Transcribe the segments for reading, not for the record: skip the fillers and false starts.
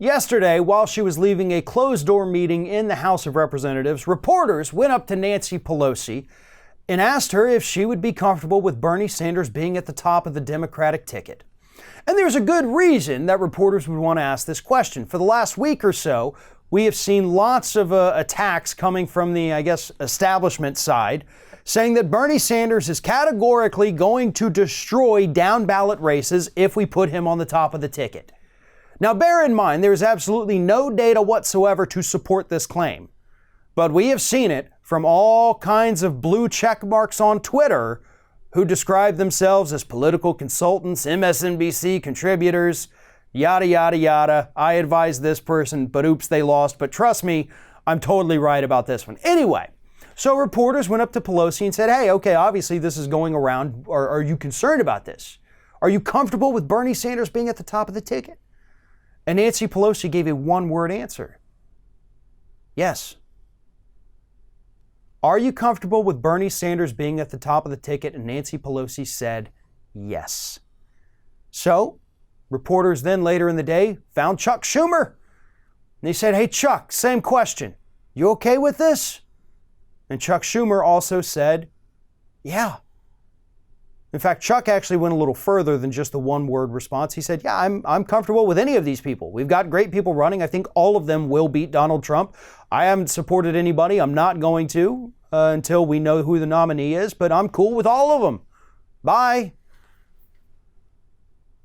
Yesterday, while she was leaving a closed-door meeting in the House of Representatives, reporters went up to Nancy Pelosi and asked her if she would be comfortable with Bernie Sanders being at the top of the Democratic ticket. And there's a good reason that reporters would want to ask this question. For the last week or so, we have seen lots of attacks coming from the, establishment side, saying that Bernie Sanders is categorically going to destroy down-ballot races if we put him on the top of the ticket. Now, bear in mind, there is absolutely no data whatsoever to support this claim. But we have seen it from all kinds of blue check marks on Twitter who describe themselves as political consultants, MSNBC contributors, yada, yada, yada. I advise this person, but oops, they lost. But trust me, I'm totally right about this one. Anyway, so reporters went up to Pelosi and said, hey, okay, obviously this is going around. Are you concerned about this? Are you comfortable with Bernie Sanders being at the top of the ticket? And Nancy Pelosi gave a one-word answer. Yes. Are you comfortable with Bernie Sanders being at the top of the ticket? And Nancy Pelosi said yes. So, reporters then later in the day found Chuck Schumer. And they said, hey, Chuck, same question. You okay with this? And Chuck Schumer also said, yeah. In fact, Chuck actually went a little further than just the one-word response. He said, yeah, I'm comfortable with any of these people. We've got great people running. I think all of them will beat Donald Trump. I haven't supported anybody. I'm not going to until we know who the nominee is, but I'm cool with all of them. Bye.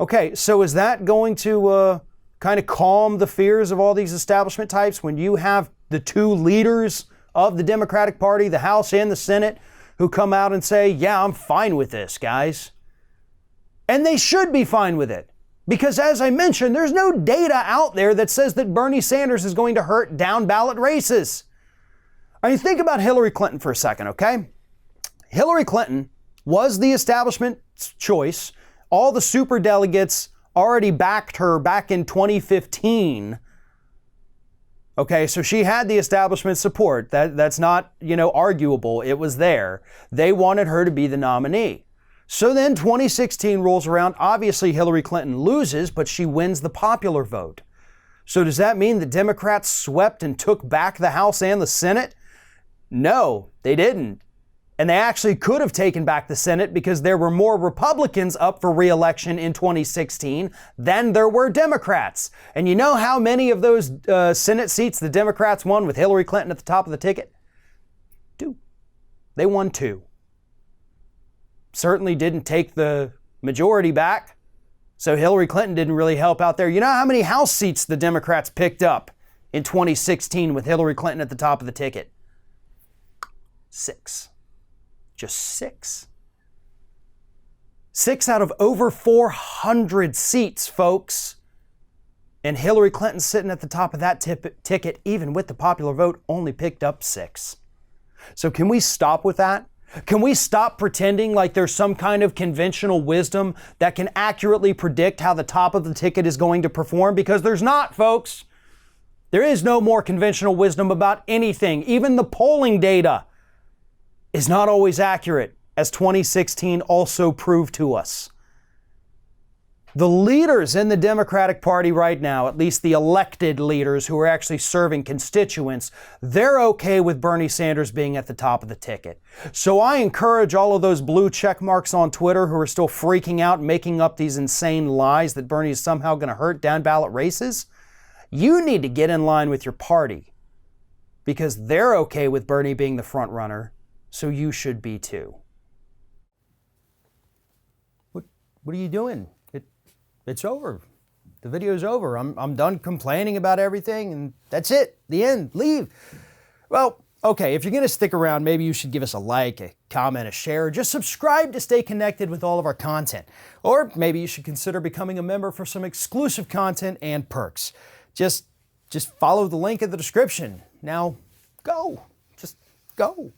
Okay, so is that going to kind of calm the fears of all these establishment types when you have the two leaders of the Democratic Party, the House and the Senate, who come out and say, yeah, I'm fine with this, guys. And they should be fine with it. Because as I mentioned, there's no data out there that says that Bernie Sanders is going to hurt down ballot races. I mean, think about Hillary Clinton for a second, okay? Hillary Clinton was the establishment's choice. All the superdelegates already backed her back in 2015. Okay, so she had the establishment support. That's not, arguable. It was there. They wanted her to be the nominee. So then 2016 rolls around. Obviously, Hillary Clinton loses, but she wins the popular vote. So does that mean the Democrats swept and took back the House and the Senate? No, they didn't. And they actually could have taken back the Senate because there were more Republicans up for re-election in 2016 than there were Democrats. And you know how many of those Senate seats the Democrats won with Hillary Clinton at the top of the ticket? 2. They won 2. Certainly didn't take the majority back. So Hillary Clinton didn't really help out there. You know how many House seats the Democrats picked up in 2016 with Hillary Clinton at the top of the ticket? 6. Just 6. 6 out of over 400 seats, folks. And Hillary Clinton sitting at the top of that ticket, even with the popular vote, only picked up 6. So can we stop with that? Can we stop pretending like there's some kind of conventional wisdom that can accurately predict how the top of the ticket is going to perform? Because there's not, folks. There is no more conventional wisdom about anything. Even the polling data is not always accurate, as 2016 also proved to us. The leaders in the Democratic Party right now, at least the elected leaders who are actually serving constituents, they're okay with Bernie Sanders being at the top of the ticket. So I encourage all of those blue check marks on Twitter who are still freaking out, making up these insane lies that Bernie is somehow going to hurt down ballot races. You need to get in line with your party because they're okay with Bernie being the front runner. So you should be too. What are you doing? It's over. The video's over. I'm done complaining about everything and that's it. The end. Leave. Well, okay, if you're going to stick around, maybe you should give us a like, a comment, a share, or just subscribe to stay connected with all of our content. Or maybe you should consider becoming a member for some exclusive content and perks. Just follow the link in the description. Now, go. Just go.